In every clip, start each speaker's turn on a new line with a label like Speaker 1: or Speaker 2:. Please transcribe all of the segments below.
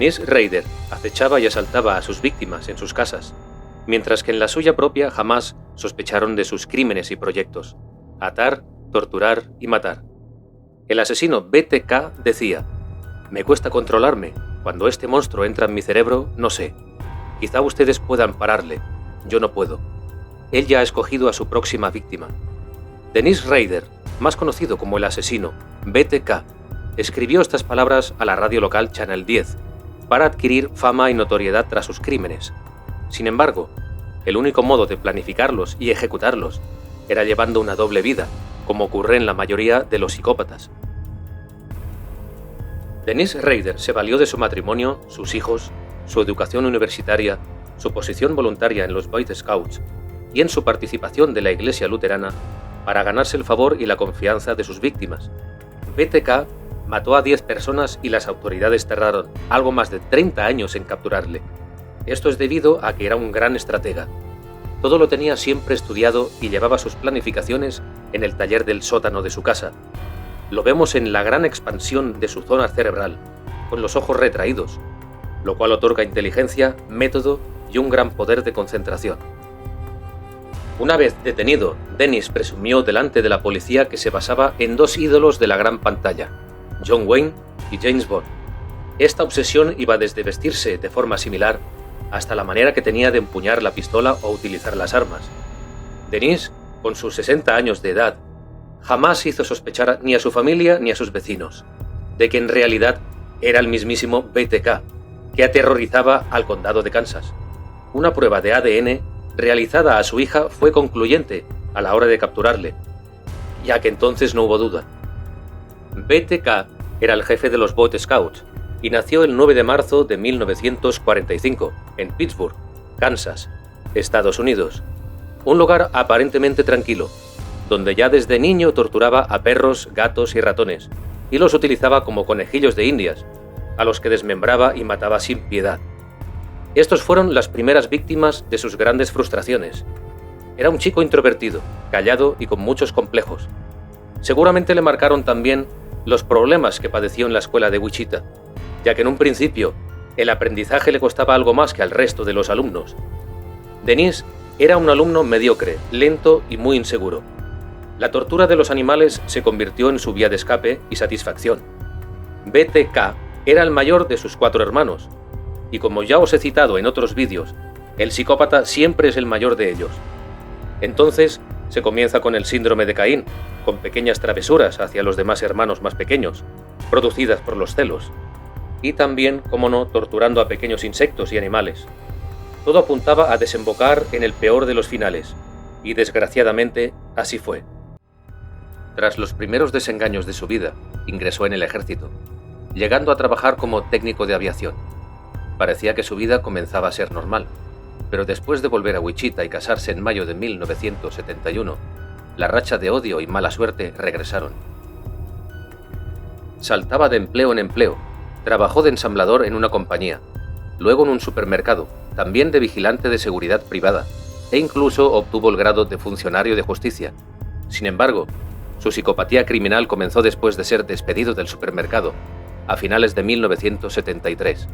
Speaker 1: Denise Rader acechaba y asaltaba a sus víctimas en sus casas, mientras que en la suya propia jamás sospecharon de sus crímenes y proyectos: atar, torturar y matar. El asesino BTK decía: «Me cuesta controlarme. Cuando este monstruo entra en mi cerebro, no sé. Quizá ustedes puedan pararle. Yo no puedo». Él ya ha escogido a su próxima víctima. Denise Rader, más conocido como el asesino BTK, escribió estas palabras a la radio local Channel 10 para adquirir fama y notoriedad tras sus crímenes. Sin embargo, el único modo de planificarlos y ejecutarlos era llevando una doble vida, como ocurre en la mayoría de los psicópatas. Denise Rader se valió de su matrimonio, sus hijos, su educación universitaria, su posición voluntaria en los Boy Scouts y en su participación de la Iglesia luterana para ganarse el favor y la confianza de sus víctimas. BTK mató a 10 personas y las autoridades tardaron algo más de 30 años en capturarle. Esto es debido a que era un gran estratega. Todo lo tenía siempre estudiado y llevaba sus planificaciones en el taller del sótano de su casa. Lo vemos en la gran expansión de su zona cerebral, con los ojos retraídos, lo cual otorga inteligencia, método y un gran poder de concentración. Una vez detenido, Dennis presumió delante de la policía que se basaba en dos ídolos de la gran pantalla: John Wayne y James Bond. Esta obsesión iba desde vestirse de forma similar hasta la manera que tenía de empuñar la pistola o utilizar las armas. Dennis, con sus 60 años de edad, jamás hizo sospechar ni a su familia ni a sus vecinos de que en realidad era el mismísimo BTK, que aterrorizaba al condado de Kansas. Una prueba de ADN realizada a su hija fue concluyente a la hora de capturarle, ya que entonces no hubo duda. BTK era el jefe de los Boy Scouts y nació el 9 de marzo de 1945 en Pittsburgh, Kansas, Estados Unidos, un lugar aparentemente tranquilo, donde ya desde niño torturaba a perros, gatos y ratones, y los utilizaba como conejillos de indias, a los que desmembraba y mataba sin piedad. Estos fueron las primeras víctimas de sus grandes frustraciones. Era un chico introvertido, callado y con muchos complejos. Seguramente le marcaron también los problemas que padeció en la escuela de Wichita, ya que en un principio el aprendizaje le costaba algo más que al resto de los alumnos. Dennis era un alumno mediocre, lento y muy inseguro. La tortura de los animales se convirtió en su vía de escape y satisfacción. BTK era el mayor de sus 4 hermanos, y como ya os he citado en otros vídeos, el psicópata siempre es el mayor de ellos. Entonces se comienza con el síndrome de Caín, con pequeñas travesuras hacia los demás hermanos más pequeños, producidas por los celos, y también, como no, torturando a pequeños insectos y animales. Todo apuntaba a desembocar en el peor de los finales, y desgraciadamente así fue. Tras los primeros desengaños de su vida, ingresó en el ejército, llegando a trabajar como técnico de aviación. Parecía que su vida comenzaba a ser normal, pero después de volver a Wichita y casarse en mayo de 1971, la racha de odio y mala suerte regresaron. Saltaba de empleo en empleo, trabajó de ensamblador en una compañía, luego en un supermercado, también de vigilante de seguridad privada, e incluso obtuvo el grado de funcionario de justicia. Sin embargo, su psicopatía criminal comenzó después de ser despedido del supermercado, a finales de 1973.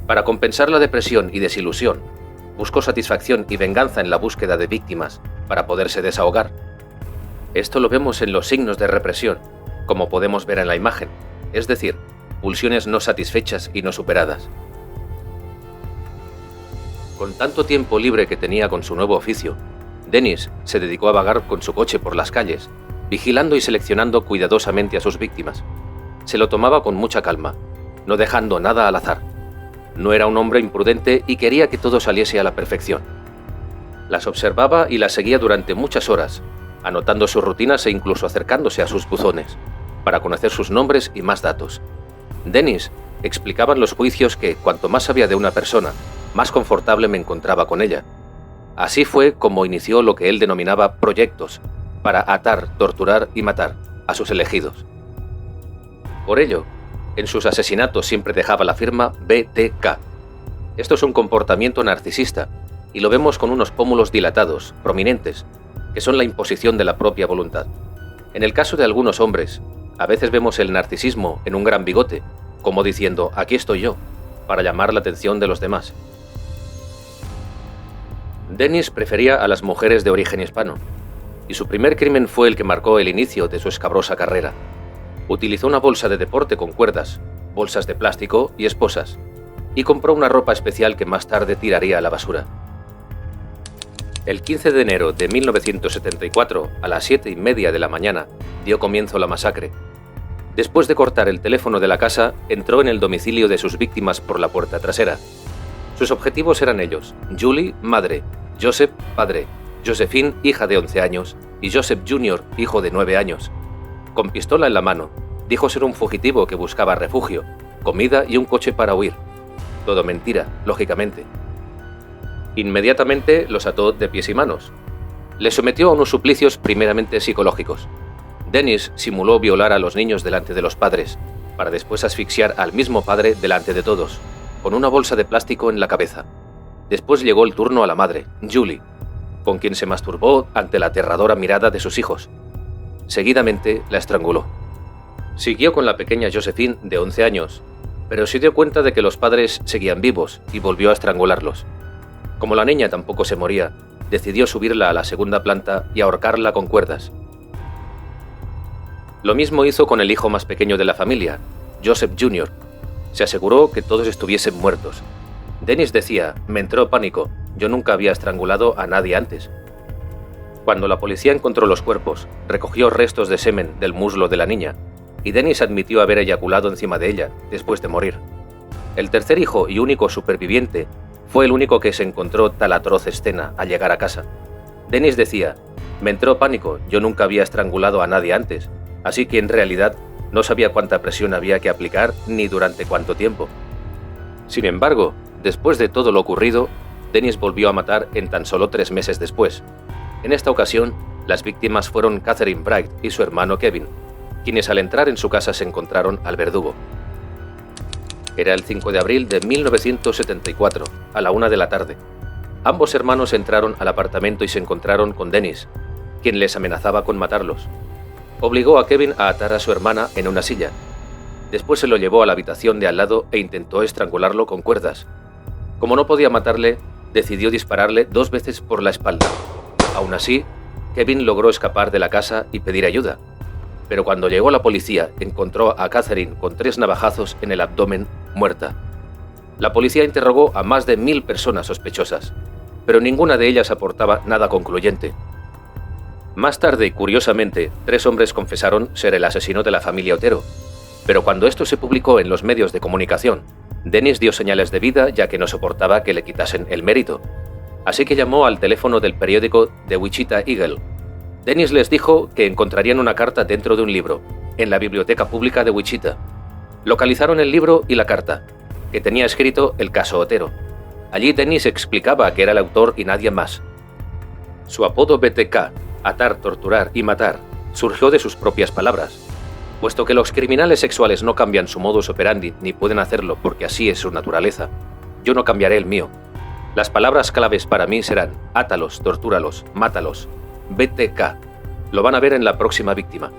Speaker 1: Para compensar la depresión y desilusión, buscó satisfacción y venganza en la búsqueda de víctimas para poderse desahogar. Esto lo vemos en los signos de represión, como podemos ver en la imagen, es decir, pulsiones no satisfechas y no superadas. Con tanto tiempo libre que tenía con su nuevo oficio, Dennis se dedicó a vagar con su coche por las calles, vigilando y seleccionando cuidadosamente a sus víctimas. Se lo tomaba con mucha calma, no dejando nada al azar. No era un hombre imprudente y quería que todo saliese a la perfección. Las observaba y las seguía durante muchas horas, anotando sus rutinas e incluso acercándose a sus buzones, para conocer sus nombres y más datos. Dennis explicaba en los juicios que cuanto más sabía de una persona, más confortable me encontraba con ella. Así fue como inició lo que él denominaba proyectos, para atar, torturar y matar a sus elegidos. Por ello, en sus asesinatos siempre dejaba la firma BTK. Esto es un comportamiento narcisista, y lo vemos con unos pómulos dilatados, prominentes, que son la imposición de la propia voluntad. En el caso de algunos hombres, a veces vemos el narcisismo en un gran bigote, como diciendo, aquí estoy yo, para llamar la atención de los demás. Dennis prefería a las mujeres de origen hispano, y su primer crimen fue el que marcó el inicio de su escabrosa carrera. Utilizó una bolsa de deporte con cuerdas, bolsas de plástico y esposas, y compró una ropa especial que más tarde tiraría a la basura. El 15 de enero de 1974, a las 7:30 de la mañana, dio comienzo la masacre. Después de cortar el teléfono de la casa, entró en el domicilio de sus víctimas por la puerta trasera. Sus objetivos eran ellos: Julie, madre; Joseph, padre; Josephine, hija de 11 años; y Joseph Jr., hijo de 9 años. Con pistola en la mano, dijo ser un fugitivo que buscaba refugio, comida y un coche para huir. Todo mentira, lógicamente. Inmediatamente los ató de pies y manos. Les sometió a unos suplicios primeramente psicológicos. Dennis simuló violar a los niños delante de los padres, para después asfixiar al mismo padre delante de todos, con una bolsa de plástico en la cabeza. Después llegó el turno a la madre, Julie, con quien se masturbó ante la aterradora mirada de sus hijos. Seguidamente la estranguló. Siguió con la pequeña Josephine, de 11 años, pero se dio cuenta de que los padres seguían vivos y volvió a estrangularlos. Como la niña tampoco se moría, decidió subirla a la segunda planta y ahorcarla con cuerdas. Lo mismo hizo con el hijo más pequeño de la familia, Joseph Jr. Se aseguró que todos estuviesen muertos. Dennis decía: «Me entró pánico, yo nunca había estrangulado a nadie antes». Cuando la policía encontró los cuerpos, recogió restos de semen del muslo de la niña, y Dennis admitió haber eyaculado encima de ella después de morir. El tercer hijo y único superviviente fue el único que se encontró tal atroz escena al llegar a casa. Dennis decía: «Me entró pánico, yo nunca había estrangulado a nadie antes, así que en realidad no sabía cuánta presión había que aplicar ni durante cuánto tiempo». Sin embargo, después de todo lo ocurrido, Dennis volvió a matar en tan solo 3 meses después. En esta ocasión, las víctimas fueron Catherine Bright y su hermano Kevin, quienes al entrar en su casa se encontraron al verdugo. Era el 5 de abril de 1974, a la 1 de la tarde. Ambos hermanos entraron al apartamento y se encontraron con Dennis, quien les amenazaba con matarlos. Obligó a Kevin a atar a su hermana en una silla. Después se lo llevó a la habitación de al lado e intentó estrangularlo con cuerdas. Como no podía matarle, decidió dispararle 2 veces por la espalda. Aún así, Kevin logró escapar de la casa y pedir ayuda. Pero cuando llegó la policía, encontró a Catherine con 3 navajazos en el abdomen, muerta. La policía interrogó a más de 1000 personas sospechosas, pero ninguna de ellas aportaba nada concluyente. Más tarde, y curiosamente, 3 hombres confesaron ser el asesino de la familia Otero, pero cuando esto se publicó en los medios de comunicación, Dennis dio señales de vida ya que no soportaba que le quitasen el mérito. Así que llamó al teléfono del periódico The Wichita Eagle. Dennis les dijo que encontrarían una carta dentro de un libro, en la biblioteca pública de Wichita. Localizaron el libro y la carta, que tenía escrito el caso Otero. Allí Dennis explicaba que era el autor y nadie más. Su apodo BTK, atar, torturar y matar, surgió de sus propias palabras. Puesto que los criminales sexuales no cambian su modus operandi ni pueden hacerlo porque así es su naturaleza, yo no cambiaré el mío. Las palabras claves para mí serán: átalos, tortúralos, mátalos. BTK. Lo van a ver en la próxima víctima.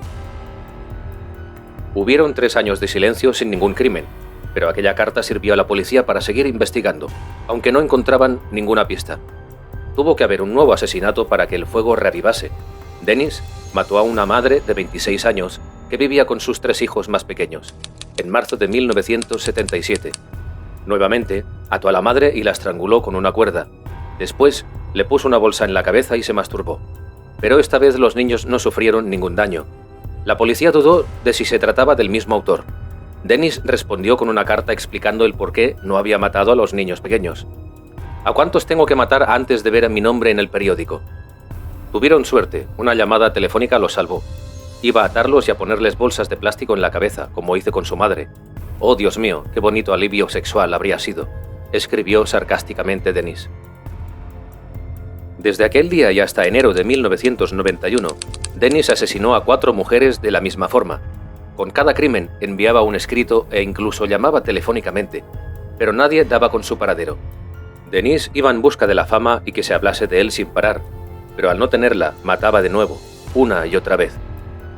Speaker 1: Hubieron 3 años de silencio sin ningún crimen, pero aquella carta sirvió a la policía para seguir investigando, aunque no encontraban ninguna pista. Tuvo que haber un nuevo asesinato para que el fuego reavivase. Dennis mató a una madre de 26 años que vivía con sus 3 hijos más pequeños, en marzo de 1977. Nuevamente, ató a la madre y la estranguló con una cuerda. Después, le puso una bolsa en la cabeza y se masturbó. Pero esta vez los niños no sufrieron ningún daño. La policía dudó de si se trataba del mismo autor. Dennis respondió con una carta explicando el por qué no había matado a los niños pequeños. ¿A cuántos tengo que matar antes de ver mi nombre en el periódico? Tuvieron suerte, una llamada telefónica los salvó. Iba a atarlos y a ponerles bolsas de plástico en la cabeza, como hice con su madre. «Oh, Dios mío, qué bonito alivio sexual habría sido», escribió sarcásticamente Dennis. Desde aquel día y hasta enero de 1991, Dennis asesinó a 4 mujeres de la misma forma. Con cada crimen enviaba un escrito e incluso llamaba telefónicamente, pero nadie daba con su paradero. Dennis iba en busca de la fama y que se hablase de él sin parar, pero al no tenerla, mataba de nuevo, una y otra vez.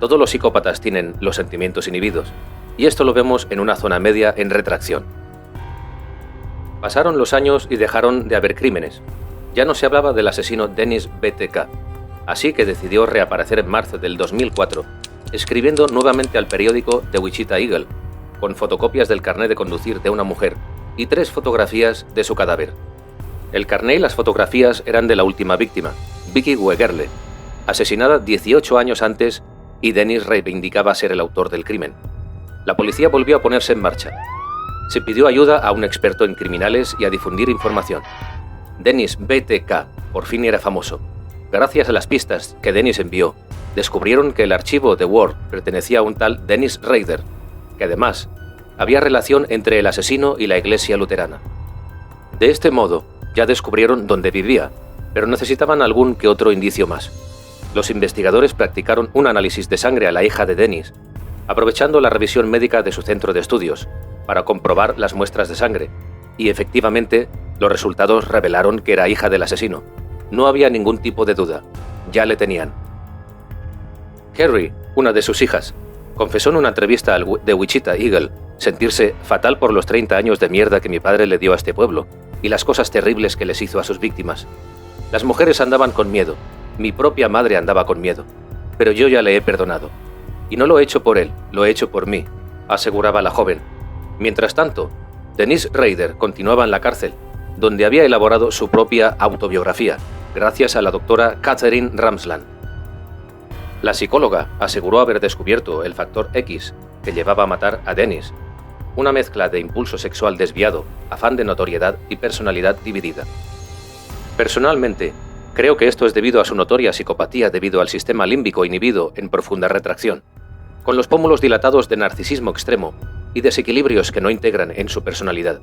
Speaker 1: Todos los psicópatas tienen los sentimientos inhibidos, y esto lo vemos en una zona media en retracción. Pasaron los años y dejaron de haber crímenes. Ya no se hablaba del asesino Dennis BTK, así que decidió reaparecer en marzo del 2004, escribiendo nuevamente al periódico The Wichita Eagle, con fotocopias del carné de conducir de una mujer y 3 fotografías de su cadáver. El carné y las fotografías eran de la última víctima, Vicky Wegerle, asesinada 18 años antes, y Dennis reivindicaba ser el autor del crimen. La policía volvió a ponerse en marcha. Se pidió ayuda a un experto en criminales y a difundir información. Dennis BTK por fin era famoso. Gracias a las pistas que Dennis envió, descubrieron que el archivo de Word pertenecía a un tal Dennis Rader, que además había relación entre el asesino y la iglesia luterana. De este modo, ya descubrieron dónde vivía, pero necesitaban algún que otro indicio más. Los investigadores practicaron un análisis de sangre a la hija de Dennis, aprovechando la revisión médica de su centro de estudios, para comprobar las muestras de sangre, y efectivamente, los resultados revelaron que era hija del asesino. No había ningún tipo de duda, ya le tenían. Carrie, una de sus hijas, confesó en una entrevista al The Wichita Eagle sentirse fatal por los 30 años de mierda que mi padre le dio a este pueblo y las cosas terribles que les hizo a sus víctimas. Las mujeres andaban con miedo, mi propia madre andaba con miedo, pero yo ya le he perdonado. Y no lo he hecho por él, lo he hecho por mí, aseguraba la joven. Mientras tanto, Dennis Rader continuaba en la cárcel, donde había elaborado su propia autobiografía, gracias a la doctora Catherine Ramsland. La psicóloga aseguró haber descubierto el factor X que llevaba a matar a Dennis, una mezcla de impulso sexual desviado, afán de notoriedad y personalidad dividida. Personalmente, creo que esto es debido a su notoria psicopatía debido al sistema límbico inhibido en profunda retracción, con los pómulos dilatados de narcisismo extremo y desequilibrios que no integran en su personalidad.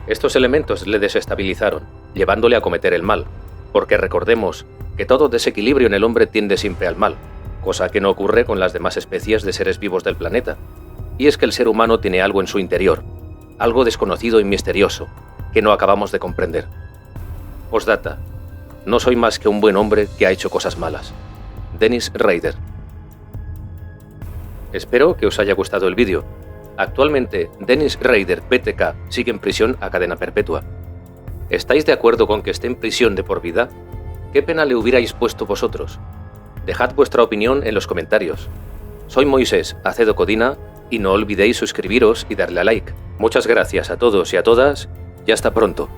Speaker 1: Estos elementos le desestabilizaron, llevándole a cometer el mal, porque recordemos que todo desequilibrio en el hombre tiende siempre al mal, cosa que no ocurre con las demás especies de seres vivos del planeta. Y es que el ser humano tiene algo en su interior, algo desconocido y misterioso, que no acabamos de comprender. Postdata: no soy más que un buen hombre que ha hecho cosas malas. Dennis Rader. Espero que os haya gustado el vídeo. Actualmente, Dennis Rader BTK sigue en prisión a cadena perpetua. ¿Estáis de acuerdo con que esté en prisión de por vida? ¿Qué pena le hubierais puesto vosotros? Dejad vuestra opinión en los comentarios. Soy Moisés Acedo Codina y no olvidéis suscribiros y darle a like. Muchas gracias a todos y a todas y hasta pronto.